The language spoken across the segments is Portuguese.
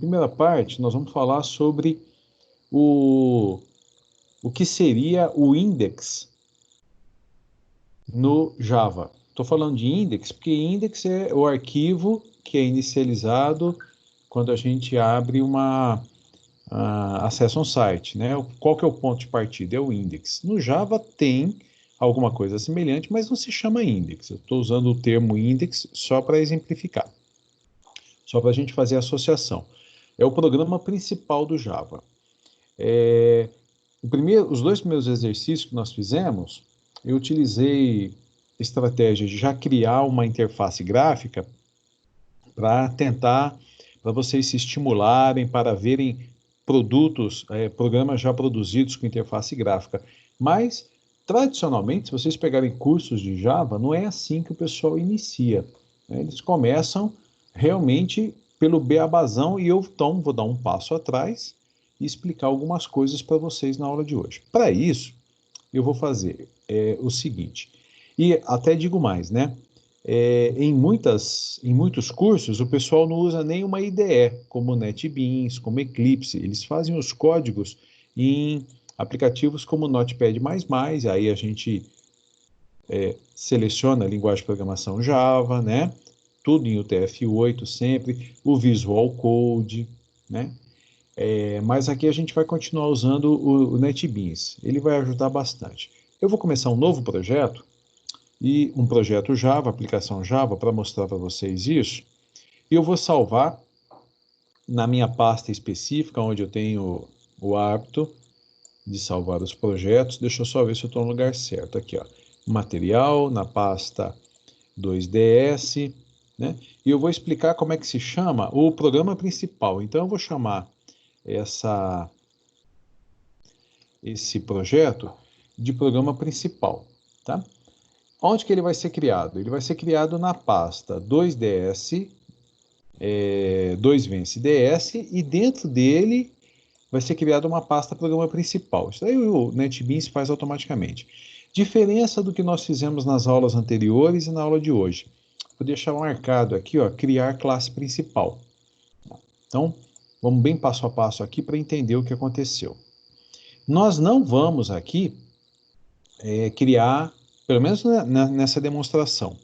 primeira parte, nós vamos falar sobre o, o que seria o index no Java. Estou falando de index porque index é o arquivo que é inicializado quando a gente abre acesso a um site, né? Qual que é o ponto de partida? É o index. No Java tem alguma coisa semelhante, mas não se chama index. Eu estou usando o termo index só para exemplificar, só para a gente fazer a associação. É o programa principal do Java. Os dois primeiros exercícios que nós fizemos, eu utilizei estratégia de já criar uma interface gráfica para tentar, para vocês se estimularem, para verem programas já produzidos com interface gráfica. Mas, tradicionalmente, se vocês pegarem cursos de Java, não é assim que o pessoal inicia, né? Eles começam realmente pelo beabazão e eu, então, vou dar um passo atrás e explicar algumas coisas para vocês na aula de hoje. Para isso, eu vou fazer o seguinte, e até digo mais, né? Em muitos cursos, o pessoal não usa nem uma IDE, como NetBeans, como Eclipse. Eles fazem os códigos em aplicativos como Notepad++, aí a gente seleciona a linguagem de programação Java, né? Tudo em UTF-8 sempre, o Visual Code, né? Mas aqui a gente vai continuar usando o NetBeans. Ele vai ajudar bastante. Eu vou começar um novo projeto, e um projeto Java, aplicação Java, para mostrar para vocês isso. E eu vou salvar na minha pasta específica, onde eu tenho o hábito de salvar os projetos. Deixa eu só ver se eu estou no lugar certo. Aqui, ó, material, na pasta 2DS, né? E eu vou explicar como é que se chama o programa principal. Então, eu vou chamar esse projeto de programa principal, tá? Onde que ele vai ser criado? Ele vai ser criado na pasta 2DS, 2Vence DS, e dentro dele vai ser criada uma pasta programa principal. Isso aí o NetBeans faz automaticamente. Diferença do que nós fizemos nas aulas anteriores e na aula de hoje. Vou deixar marcado aqui, ó, criar classe principal. Então, vamos bem passo a passo aqui para entender o que aconteceu. Nós não vamos aqui criar, pelo menos nessa demonstração,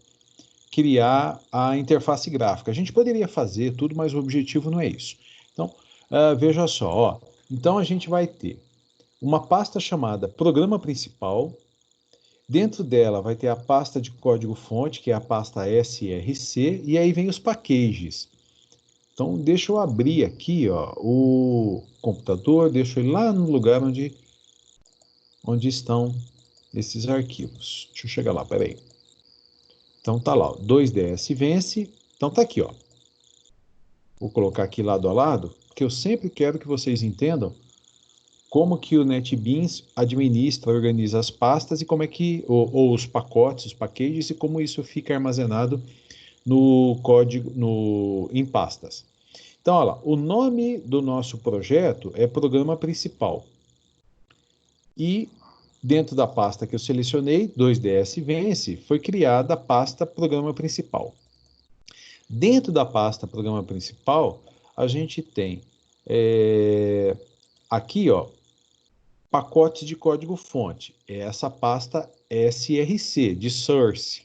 criar a interface gráfica. A gente poderia fazer tudo, mas o objetivo não é isso. Então, veja só, ó. Então a gente vai ter uma pasta chamada Programa Principal. Dentro dela vai ter a pasta de código-fonte, que é a pasta src, e aí vem os packages. Então, deixa eu abrir aqui, ó, o computador, deixa ele lá no lugar onde estão esses arquivos. Deixa eu chegar lá, peraí. Então tá lá, ó, 2DS Vence. Então tá aqui, ó. Vou colocar aqui lado a lado, porque eu sempre quero que vocês entendam como que o NetBeans administra, organiza as pastas e como é que, ou os pacotes, os packages, e como isso fica armazenado no código, em pastas. Então, olha lá, o nome do nosso projeto é Programa Principal. E dentro da pasta que eu selecionei, 2DS Vence, foi criada a pasta Programa Principal. Dentro da pasta Programa Principal, a gente tem aqui, ó, pacote de código-fonte. É essa pasta src, de source.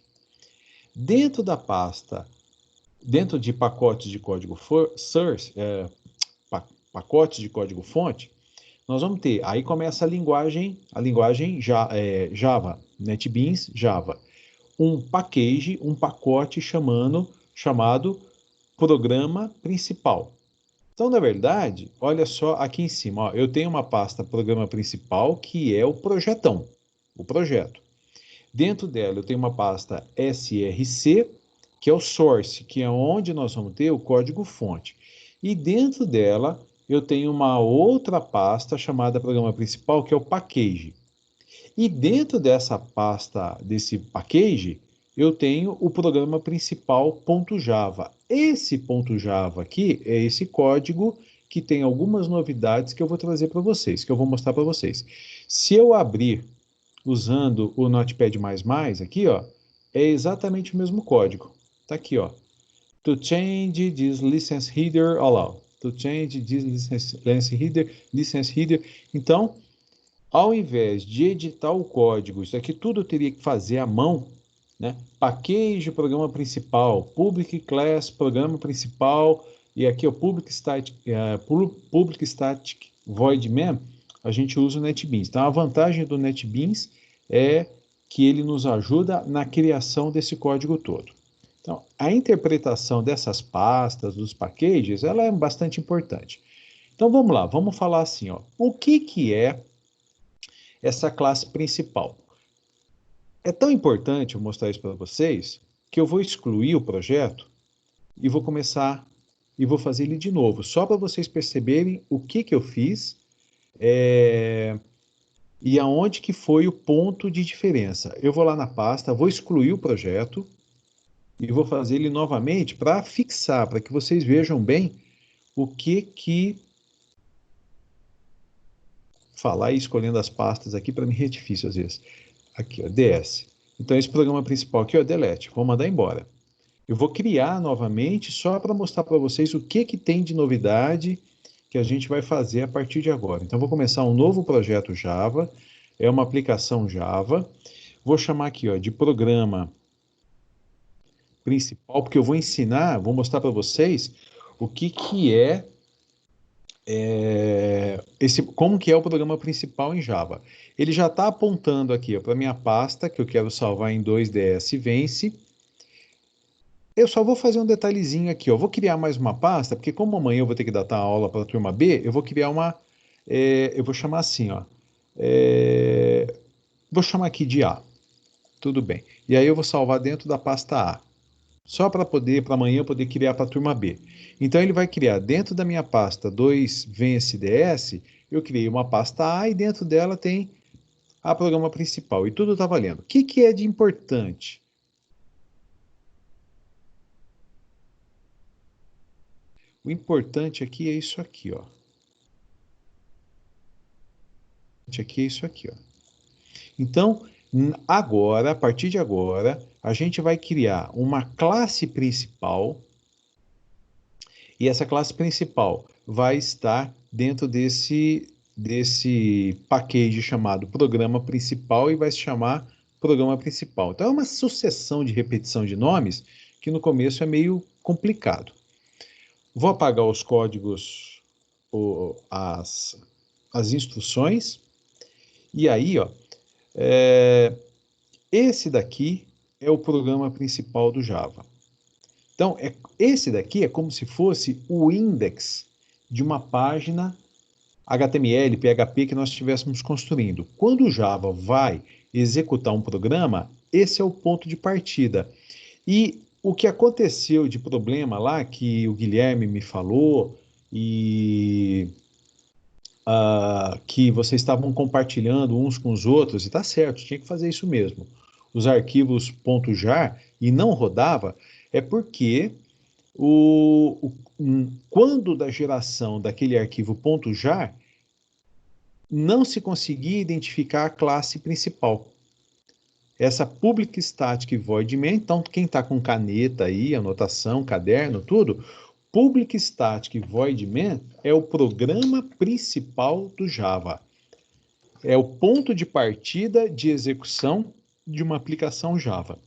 Dentro da pasta, dentro de pacotes de código source, pacotes de código-fonte, nós vamos ter, aí começa a linguagem Java, NetBeans Java. Um package, um pacote chamado programa principal. Então, na verdade, olha só aqui em cima, ó, eu tenho uma pasta programa principal que é o projetão, o projeto. Dentro dela eu tenho uma pasta src, que é o source, que é onde nós vamos ter o código-fonte. E dentro dela eu tenho uma outra pasta chamada programa principal, que é o package. E dentro dessa pasta, desse package, eu tenho o programa principal .java. Esse .java aqui é esse código que tem algumas novidades que eu vou trazer para vocês, que eu vou mostrar para vocês. Se eu abrir usando o Notepad++, aqui, ó, é exatamente o mesmo código. Tá aqui, ó. To change this license header, olha lá. to change this license header. Então, ao invés de editar o código, isso aqui tudo eu teria que fazer à mão, né? Package, programa principal, public class, programa principal, e aqui o public static void main, a gente usa o NetBeans. Então, a vantagem do NetBeans é que ele nos ajuda na criação desse código todo. Então, a interpretação dessas pastas, dos packages, ela é bastante importante. Então, vamos lá, vamos falar assim, ó, o que é essa classe principal? É tão importante eu mostrar isso para vocês que eu vou excluir o projeto e vou começar e vou fazer ele de novo, só para vocês perceberem o que eu fiz e aonde que foi o ponto de diferença. Eu vou lá na pasta, vou excluir o projeto e vou fazer ele novamente para fixar, para que vocês vejam bem o que falar e escolhendo as pastas aqui para mim é difícil às vezes. Aqui, ó, DS. Então, esse programa principal aqui, ó, delete, vou mandar embora. Eu vou criar novamente só para mostrar para vocês o que tem de novidade que a gente vai fazer a partir de agora. Então, vou começar um novo projeto Java, é uma aplicação Java. Vou chamar aqui, ó, de programa principal, porque eu vou ensinar, vou mostrar para vocês o que é como que é o programa principal em Java. Ele já está apontando aqui para minha pasta, que eu quero salvar em 2ds Vence. Eu só vou fazer um detalhezinho aqui, ó. Vou criar mais uma pasta, porque como amanhã eu vou ter que datar a aula para a turma B, eu vou criar uma, eu vou chamar assim, ó. Vou chamar aqui de A. Tudo bem. E aí eu vou salvar dentro da pasta A. Só para amanhã eu poder criar para a turma B. Então ele vai criar dentro da minha pasta 2VenceDS, eu criei uma pasta A e dentro dela tem a programa principal. E tudo está valendo. O que é de importante? O importante aqui é isso aqui, ó. Aqui é isso aqui, ó. Então, agora, a partir de agora, a gente vai criar uma classe principal e essa classe principal vai estar dentro desse package chamado programa principal e vai se chamar programa principal. Então, é uma sucessão de repetição de nomes que no começo é meio complicado. Vou apagar os códigos, as instruções, e aí, ó, esse daqui é o programa principal do Java. Então, esse daqui é como se fosse o index de uma página HTML, PHP que nós estivéssemos construindo. Quando o Java vai executar um programa, esse é o ponto de partida. E o que aconteceu de problema lá, que o Guilherme me falou, e que vocês estavam compartilhando uns com os outros, e tá certo, tinha que fazer isso mesmo. Os arquivos .jar e não rodava, é porque quando da geração daquele arquivo .jar, não se conseguia identificar a classe principal. Essa public static void main, então quem está com caneta aí, anotação, caderno, tudo, public static void main é o programa principal do Java. É o ponto de partida de execução de uma aplicação Java.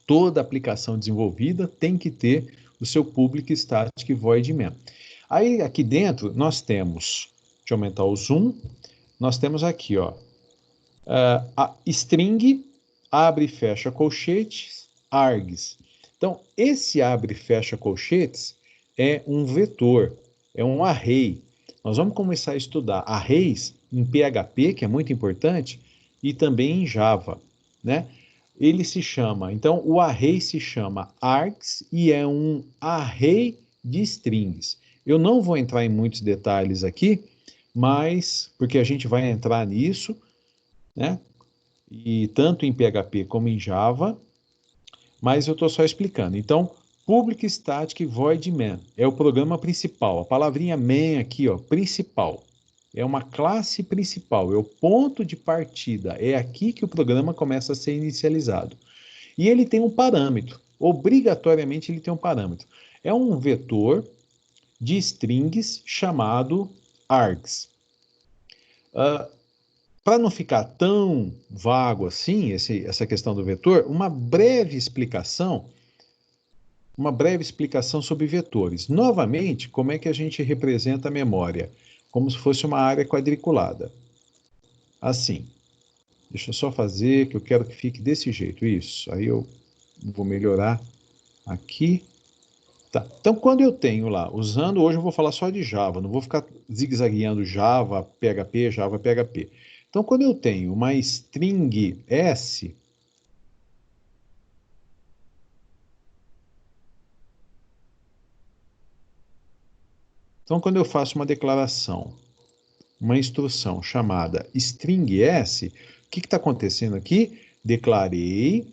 Toda aplicação desenvolvida tem que ter o seu public static void main. Aí aqui dentro nós temos, deixa eu aumentar o zoom, nós temos aqui, ó, a string, abre e fecha colchetes, args. Então, esse abre e fecha colchetes é um vetor, é um array. Nós vamos começar a estudar arrays em PHP, que é muito importante, e também em Java, né? Ele se chama, então o array se chama args e é um array de strings. Eu não vou entrar em muitos detalhes aqui, mas porque a gente vai entrar nisso, né? E tanto em PHP como em Java, mas eu estou só explicando. Então, public static void main é o programa principal. A palavrinha main aqui, ó, principal, é uma classe principal, é o ponto de partida. É aqui que o programa começa a ser inicializado. E ele tem um parâmetro. Obrigatoriamente ele tem um parâmetro. É um vetor de strings chamado args. Para não ficar tão vago assim, essa questão do vetor, uma breve explicação sobre vetores. Novamente, como é que a gente representa a memória? Como se fosse uma área quadriculada. Assim. Deixa eu só fazer, que eu quero que fique desse jeito. Isso. Aí eu vou melhorar aqui. Tá. Então, quando eu tenho lá, hoje eu vou falar só de Java, não vou ficar zigue-zagueando Java, PHP, Java, PHP. Então, quando eu tenho uma string S, então quando eu faço uma declaração, uma instrução chamada string S, o que está acontecendo aqui? Declarei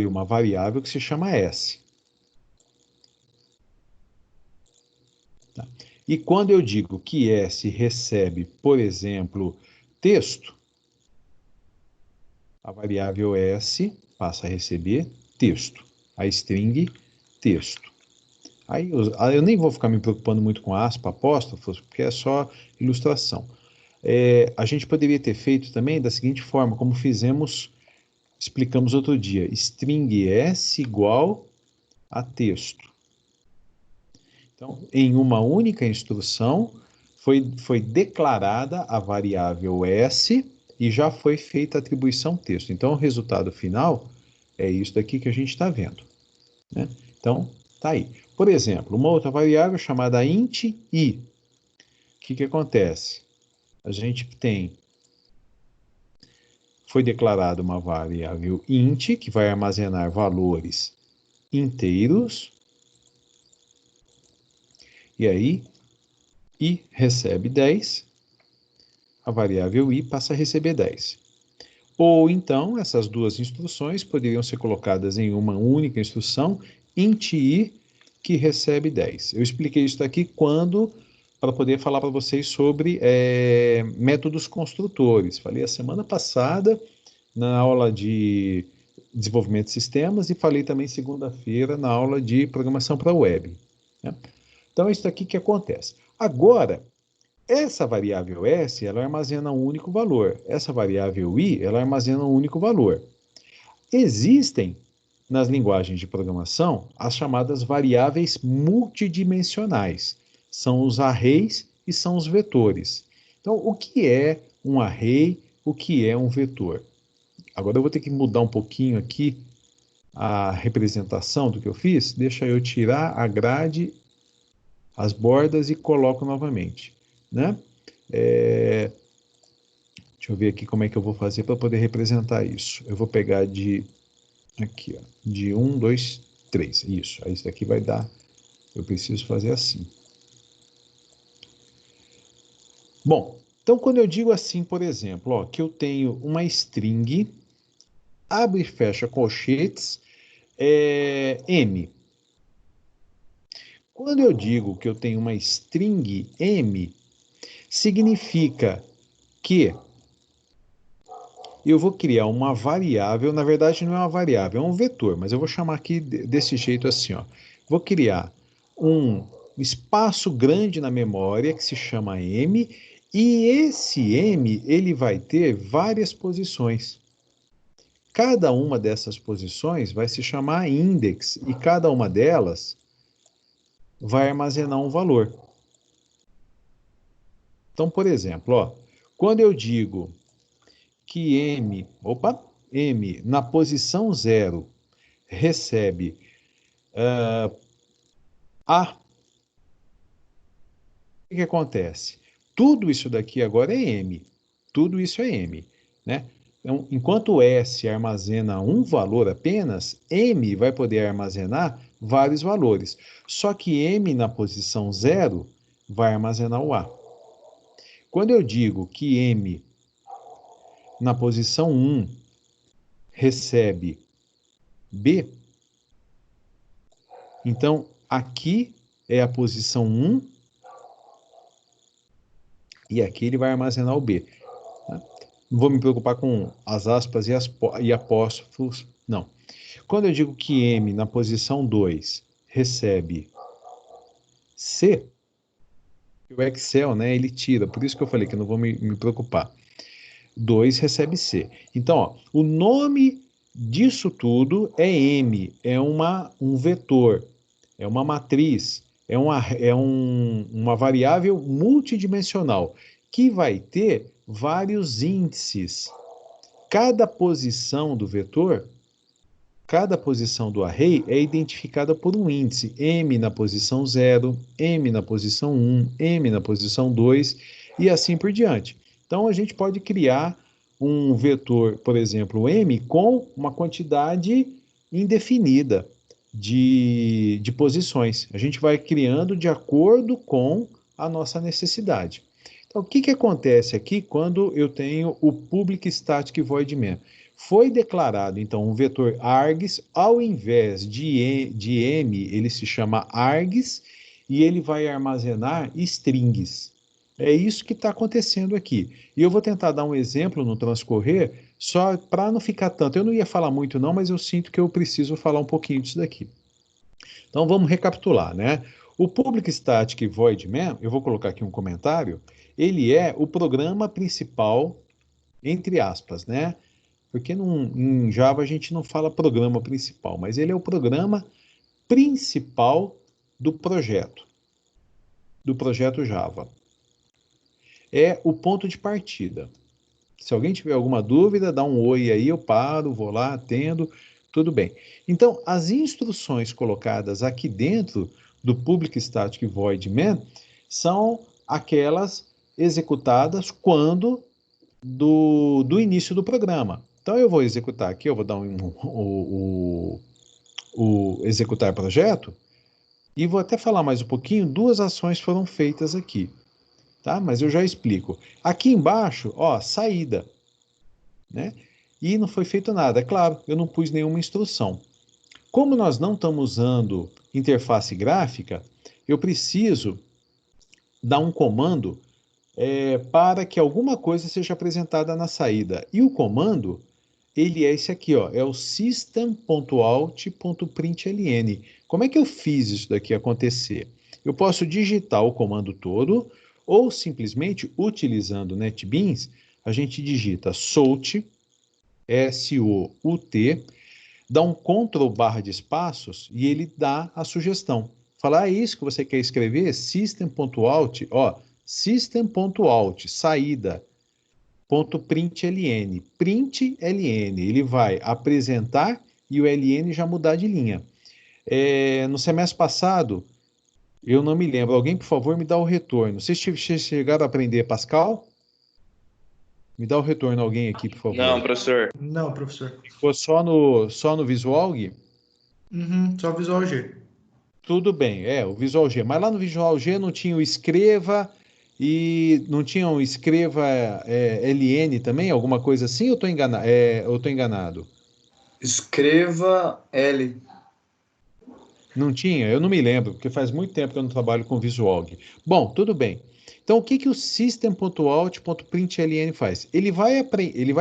uma variável que se chama S. Tá? E quando eu digo que S recebe, por exemplo, texto, a variável S passa a receber texto, a string texto. Aí eu nem vou ficar me preocupando muito com aspa, apóstrofos, porque é só ilustração. A gente poderia ter feito também da seguinte forma, como explicamos outro dia, string S igual a texto. Então, em uma única instrução, foi declarada a variável S e já foi feita a atribuição texto. Então, o resultado final é isso daqui que a gente está vendo. Né? Então, tá aí. Por exemplo, uma outra variável chamada int i. O que acontece? A gente foi declarada uma variável int, que vai armazenar valores inteiros, e aí i recebe 10, a variável i passa a receber 10. Ou então, essas duas instruções poderiam ser colocadas em uma única instrução, int i, que recebe 10. Eu expliquei isso aqui para poder falar para vocês sobre métodos construtores. Falei a semana passada na aula de desenvolvimento de sistemas e falei também segunda-feira na aula de programação para web. Né? Então, é isso aqui que acontece. Agora, essa variável S, ela armazena um único valor. Essa variável I, ela armazena um único valor. Existem, nas linguagens de programação, as chamadas variáveis multidimensionais. São os arrays e são os vetores. Então, o que é um array? O que é um vetor? Agora eu vou ter que mudar um pouquinho aqui a representação do que eu fiz. Deixa eu tirar a grade, as bordas e coloco novamente. Né? Deixa eu ver aqui como é que eu vou fazer para poder representar isso. Eu vou pegar aqui, ó, de 1, 2, 3. Isso, aí isso daqui vai dar. Eu preciso fazer assim. Bom, então quando eu digo assim, por exemplo, ó, que eu tenho uma string, abre e fecha colchetes, M. Quando eu digo que eu tenho uma string M, significa que eu vou criar uma variável, na verdade não é uma variável, é um vetor, mas eu vou chamar aqui desse jeito assim, ó. Vou criar um espaço grande na memória que se chama M, e esse M, ele vai ter várias posições. Cada uma dessas posições vai se chamar index, e cada uma delas vai armazenar um valor. Então, por exemplo, ó, quando eu digo que M na posição 0 recebe A, o que acontece? Tudo isso daqui agora é M. Tudo isso é M. Né? Então, enquanto S armazena um valor apenas, M vai poder armazenar vários valores. Só que M na posição 0 vai armazenar o A. Quando eu digo que M na posição 1 recebe B, então aqui é a posição 1 e aqui ele vai armazenar o B. Não vou me preocupar com as aspas e apóstrofos, não. Quando eu digo que M na posição 2 recebe C, o Excel, né, ele tira, por isso que eu falei que eu não vou me preocupar. 2 recebe C. Então, ó, o nome disso tudo é M, é um vetor, é uma matriz, uma variável multidimensional que vai ter vários índices. Cada posição do vetor, cada posição do array é identificada por um índice, M na posição 0, M na posição 1, M na posição 2 e assim por diante. Então, a gente pode criar um vetor, por exemplo, M, com uma quantidade indefinida de posições. A gente vai criando de acordo com a nossa necessidade. Então, o que acontece aqui quando eu tenho o Public Static Void Main? Foi declarado, então, um vetor args, ao invés de M, ele se chama args, e ele vai armazenar strings. É isso que está acontecendo aqui. E eu vou tentar dar um exemplo no transcorrer, só para não ficar tanto. Eu não ia falar muito não, mas eu sinto que eu preciso falar um pouquinho disso daqui. Então vamos recapitular, né? O Public Static Void Main, eu vou colocar aqui um comentário, ele é o programa principal, entre aspas, né? Porque em Java a gente não fala programa principal, mas ele é o programa principal do projeto Java. É o ponto de partida. Se alguém tiver alguma dúvida, dá um oi aí, eu paro, vou lá, atendo, tudo bem. Então, as instruções colocadas aqui dentro do Public Static Void Main são aquelas executadas quando do início do programa. Então, eu vou executar aqui, eu vou dar o executar projeto, e vou até falar mais um pouquinho, duas ações foram feitas aqui, tá? Mas eu já explico. Aqui embaixo, ó, saída, né? E não foi feito nada. É claro, eu não pus nenhuma instrução. Como nós não estamos usando interface gráfica, eu preciso dar um comando para que alguma coisa seja apresentada na saída. E o comando, ele é esse aqui, ó, é o system.out.println. Como é que eu fiz isso daqui acontecer? Eu posso digitar o comando todo, ou simplesmente, utilizando o NetBeans, a gente digita sout, S-O-U-T, dá um Ctrl barra de espaços e ele dá a sugestão. Falar, é isso que você quer escrever? System.out, ó, system.out, saída, .println, println, ele vai apresentar e o ln já mudar de linha. No semestre passado, eu não me lembro, alguém por favor me dá o retorno. Vocês chegaram a aprender Pascal? Me dá o retorno alguém aqui, por favor. Não, professor. Não, professor. Ficou só no Visual G? Uhum, só Visual G. Tudo bem, o Visual G. Mas lá no Visual G não tinha o escreva e não tinha o escreva LN também? Alguma coisa assim? Ou eu estou enganado? Escreva L. Não tinha? Eu não me lembro, porque faz muito tempo que eu não trabalho com Visual G. Bom, tudo bem. Então, o que o system.out.println faz? Ele vai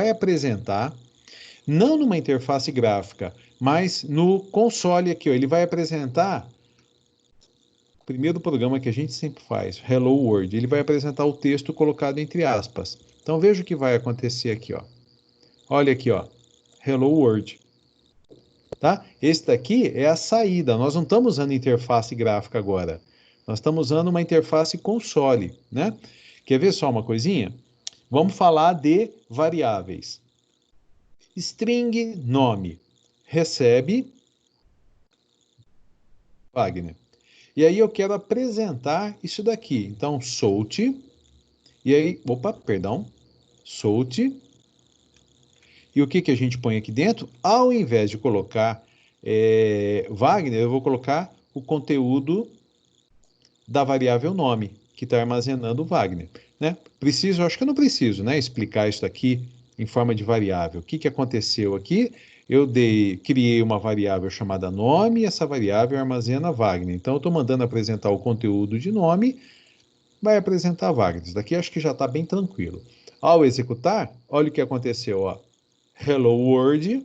apresentar, não numa interface gráfica, mas no console aqui, ó, ele vai apresentar o primeiro programa que a gente sempre faz, Hello World. Ele vai apresentar o texto colocado entre aspas. Então, veja o que vai acontecer aqui, ó. Olha aqui, ó, Hello World. Tá? Esse daqui é a saída. Nós não estamos usando interface gráfica agora. Nós estamos usando uma interface console, né? Quer ver só uma coisinha? Vamos falar de variáveis. String nome recebe Wagner. E aí eu quero apresentar isso daqui. Então, solt. E aí, solt. E o que a gente põe aqui dentro? Ao invés de colocar Wagner, eu vou colocar o conteúdo da variável nome, que está armazenando o Wagner. Né? Acho que eu não preciso, né, explicar isso aqui em forma de variável. O que aconteceu aqui? Eu criei uma variável chamada nome, e essa variável armazena Wagner. Então, eu estou mandando apresentar o conteúdo de nome, vai apresentar Wagner. Isso daqui acho que já está bem tranquilo. Ao executar, olha o que aconteceu. Ó. Hello World,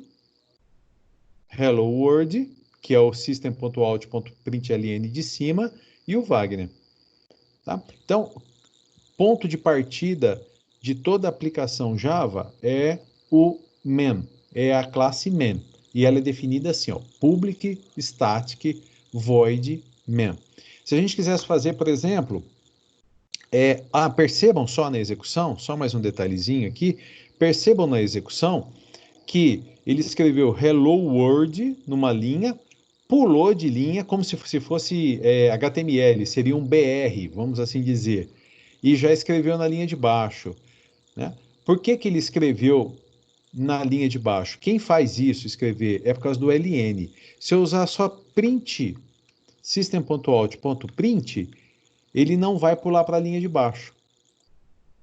que é o system.out.println de cima, e o Wagner. Tá? Então, ponto de partida de toda aplicação Java é o main, é a classe main. E ela é definida assim, ó, public static void main. Se a gente quisesse fazer, por exemplo, percebam só na execução, só mais um detalhezinho aqui, percebam na execução que ele escreveu hello world numa linha, pulou de linha como se fosse HTML, seria um BR, vamos assim dizer, e já escreveu na linha de baixo, né? Por que que ele escreveu na linha de baixo? Quem faz isso, escrever, é por causa do LN. Se eu usar só print, system.out.print, ele não vai pular para a linha de baixo.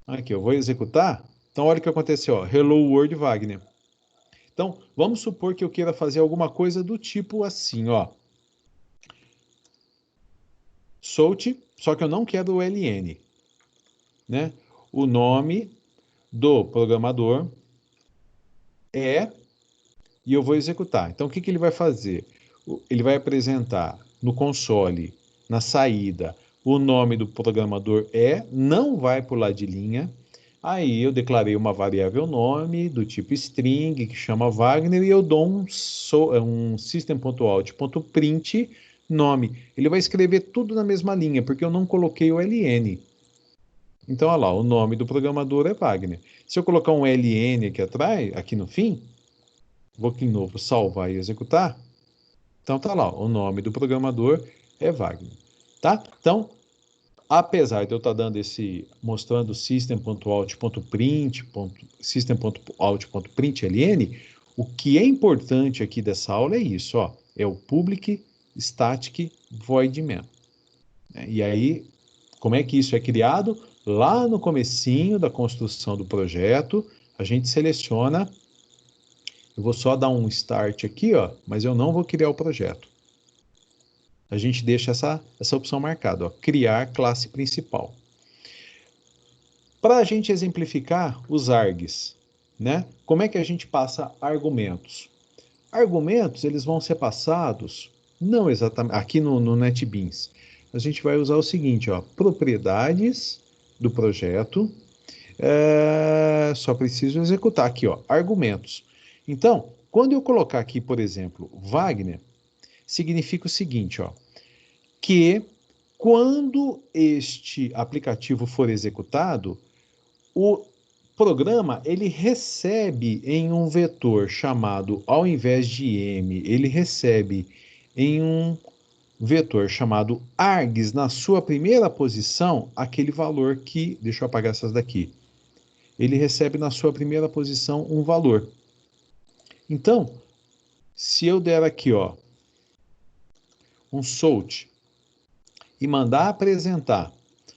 Aqui, eu vou executar. Então, olha o que aconteceu, ó, hello world Wagner. Então, vamos supor que eu queira fazer alguma coisa do tipo assim, ó. Solt, só que eu não quero o LN, né? O nome do programador e eu vou executar. Então, o que que ele vai fazer? Ele vai apresentar no console, na saída, o nome do programador não vai pular de linha. Aí eu declarei uma variável nome do tipo string, que chama Wagner, e eu dou um system.out.print nome. Ele vai escrever tudo na mesma linha, porque eu não coloquei o LN. Então, olha lá, o nome do programador é Wagner. Se eu colocar um LN aqui atrás, aqui no fim, vou aqui de novo salvar e executar. Então, tá lá, o nome do programador é Wagner. Tá? Então, apesar de eu estar dando mostrando system.out.print, system.out.println, o que é importante aqui dessa aula é isso, ó, é o public static void main. E aí, como é que isso é criado? Lá no comecinho da construção do projeto, a gente seleciona, eu vou só dar um start aqui, ó, mas eu não vou criar o projeto. A gente deixa essa opção marcada, ó, criar classe principal. Para a gente exemplificar os args, né? Como é que a gente passa argumentos? Argumentos, eles vão ser passados, não exatamente, aqui no NetBeans, a gente vai usar o seguinte, ó, propriedades do projeto, só preciso executar aqui, ó, argumentos. Então, quando eu colocar aqui, por exemplo, Wagner, significa o seguinte, ó, que quando este aplicativo for executado, o programa ele recebe em um vetor chamado, ao invés de m, ele recebe em um vetor chamado args na sua primeira posição aquele valor que, deixa eu apagar essas daqui, ele recebe na sua primeira posição um valor. Então, se eu der aqui, ó, um solt e mandar apresentar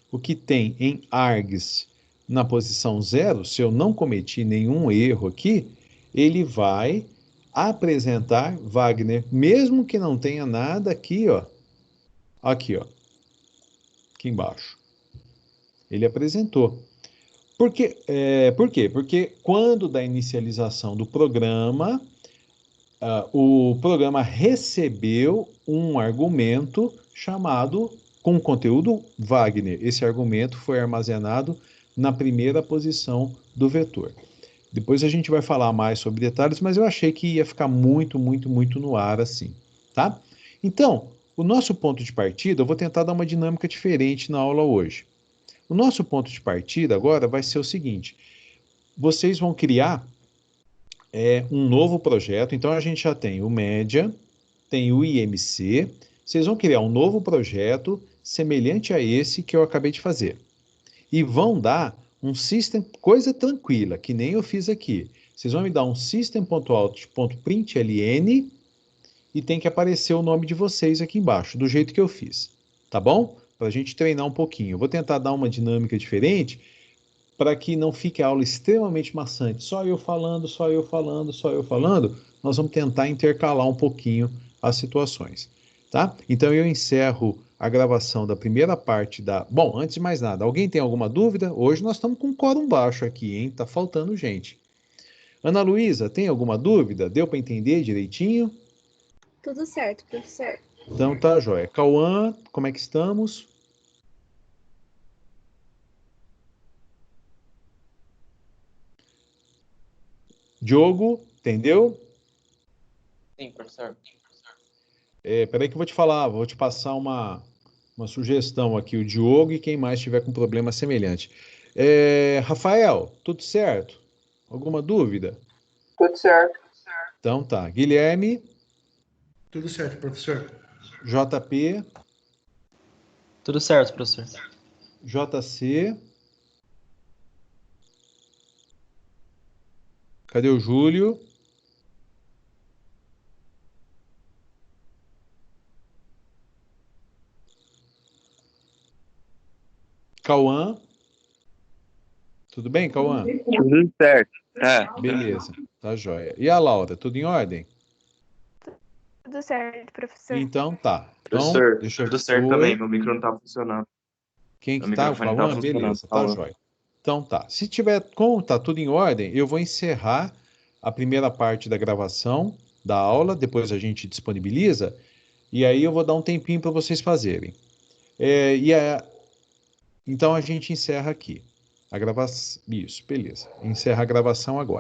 o que tem em args na posição 0, se eu não cometi nenhum erro aqui, ele vai apresentar Wagner, mesmo que não tenha nada aqui, ó. Aqui, ó. Aqui embaixo. Ele apresentou. Por quê? Porque quando da inicialização do programa, o programa recebeu um argumento chamado com conteúdo Wagner. Esse argumento foi armazenado na primeira posição do vetor. Depois a gente vai falar mais sobre detalhes, mas eu achei que ia ficar muito no ar assim, tá? Então, o nosso ponto de partida, eu vou tentar dar uma dinâmica diferente na aula hoje. O nosso ponto de partida agora vai ser o seguinte, vocês vão criar um novo projeto, então a gente já tem o Média, tem o IMC, vocês vão criar um novo projeto semelhante a esse que eu acabei de fazer. E vão dar um system, coisa tranquila, que nem eu fiz aqui. Vocês vão me dar um system.out.println e tem que aparecer o nome de vocês aqui embaixo, do jeito que eu fiz. Tá bom? Para a gente treinar um pouquinho. Eu vou tentar dar uma dinâmica diferente para que não fique a aula extremamente maçante. Só eu falando, só eu falando, só eu falando. Nós vamos tentar intercalar um pouquinho as situações. Tá? Então eu encerro a gravação da primeira parte da... Bom, antes de mais nada, alguém tem alguma dúvida? Hoje nós estamos com um quórum baixo aqui, hein? Tá faltando gente. Ana Luísa, tem alguma dúvida? Deu para entender direitinho? Tudo certo, professor. Então tá, joia. Cauã, como é que estamos? Diogo, entendeu? Sim, professor. Peraí que eu vou te falar, vou te passar uma sugestão aqui, o Diogo e quem mais tiver com problema semelhante. Rafael, tudo certo? Alguma dúvida? Tudo certo. Então tá. Guilherme, Tudo certo, professor. JP, Tudo certo, professor. JC. Cadê o Júlio? Cauã. Tudo bem, Cauã? Tudo certo. Tá. Beleza, tá joia. E a Laura, tudo em ordem? Tudo certo, professor. Então tá. Então, Professor, deixa eu... tudo certo Oi. também. Meu micro não tá funcionando. Quem Meu que tá? O microfone tá Cauã? funcionando. Beleza, tá Cauã. joia. Então tá. Se tiver, como tá tudo em ordem, eu vou encerrar a primeira parte da gravação da aula, depois a gente disponibiliza, e aí eu vou dar um tempinho para vocês fazerem. Então a gente encerra aqui a gravação. Isso, beleza. Encerra a gravação agora.